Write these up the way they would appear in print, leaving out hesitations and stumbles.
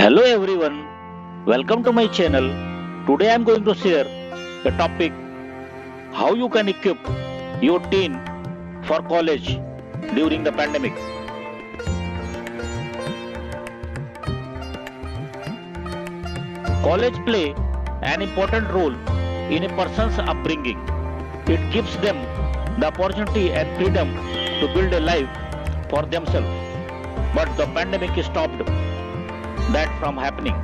Hello everyone, welcome to my channel. Today I am going to share the topic how you can equip your teen for college during the pandemic. College play an important role in a person's upbringing. It gives them the opportunity and freedom to build a life for themselves. But the pandemic stopped that from happening.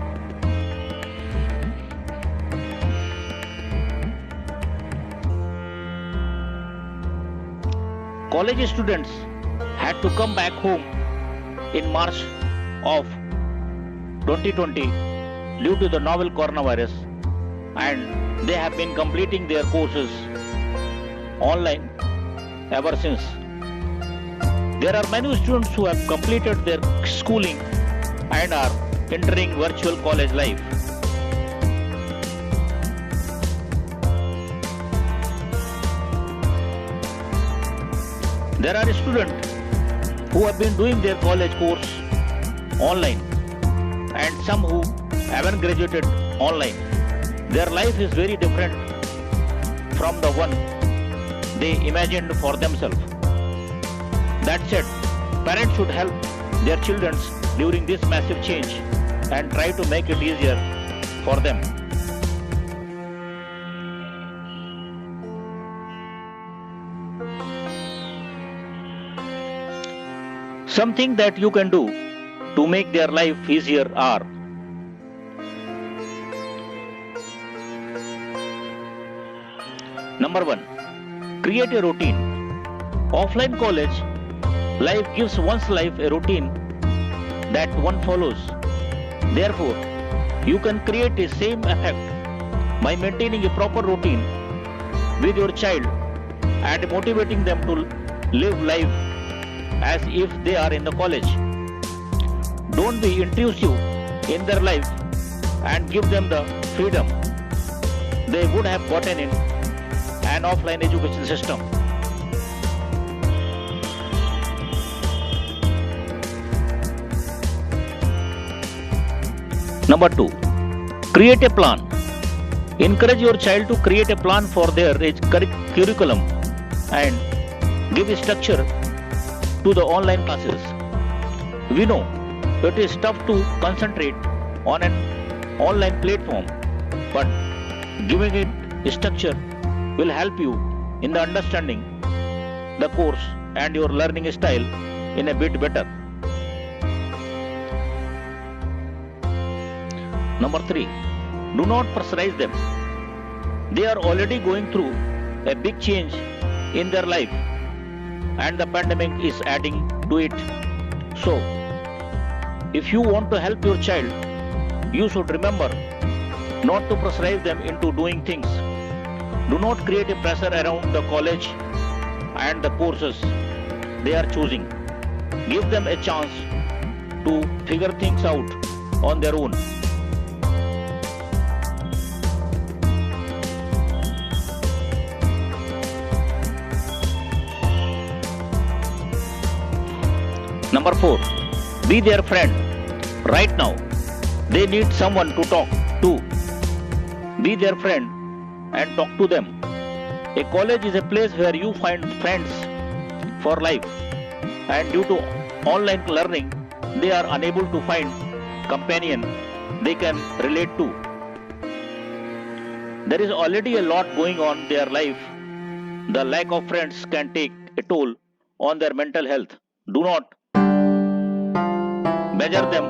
College students had to come back home in March of 2020 due to the novel coronavirus, and they have been completing their courses online ever since. There are many students who have completed their schooling and are entering virtual college life. There are students who have been doing their college course online and some who haven't graduated online. Their life is very different from the one they imagined for themselves. That said, parents should help their children during this massive change and try to make it easier for them. Something that you can do to make their life easier are: Number 1. Create a routine. Offline college life gives one's life a routine that one follows. Therefore, you can create a same effect by maintaining a proper routine with your child and motivating them to live life as if they are in the college. Don't be intrusive in their life and give them the freedom they would have gotten in an offline education system. Number 2. Create a plan. Encourage your child to create a plan for their curriculum and give structure to the online classes. We know it is tough to concentrate on an online platform, but giving it structure will help you in the understanding the course and your learning style in a bit better. Number 3. Do not pressurize them. They are already going through a big change in their life and the pandemic is adding to it. So, if you want to help your child, you should remember not to pressurize them into doing things. Do not create a pressure around the college and the courses they are choosing. Give them a chance to figure things out on their own. Number 4. Be their friend. Right now, they need someone to talk to. Be their friend and talk to them. A college is a place where you find friends for life, and due to online learning, they are unable to find companion they can relate to. There is already a lot going on in their life. The lack of friends can take a toll on their mental health. Do not badger them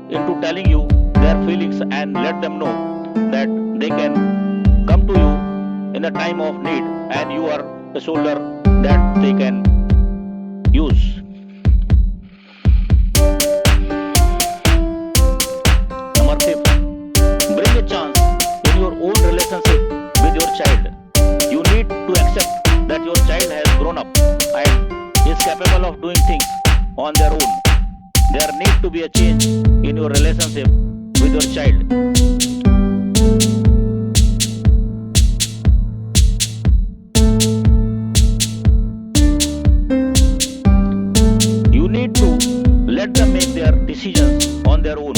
into telling you their feelings and let them know that they can come to you in the time of need and you are a shoulder that they can use. Number 5. Bring a chance in your own relationship with your child. You need to accept that your child has grown up and is capable of doing things on their own. There needs to be a change in your relationship with your child. You need to let them make their decisions on their own.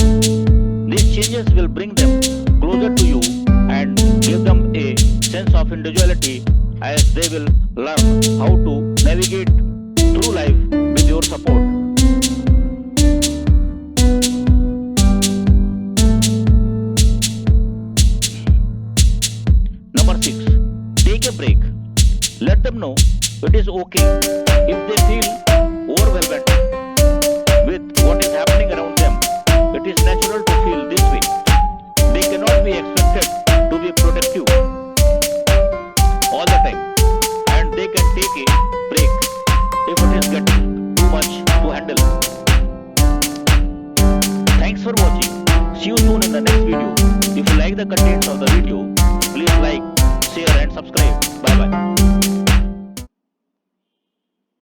changes will bring them closer to you and give them a sense of individuality as they will learn how to navigate through life with your support. Number 6. Take a break. Let them know it is okay if they feel overwhelmed with what is happening around them. It is natural to feel this way. They cannot be expected to be productive all the time, and they can take a break if it is getting too much to handle. Thanks for watching. See you soon in the next video. If you like the contents of the video, please like, share and subscribe. Bye bye.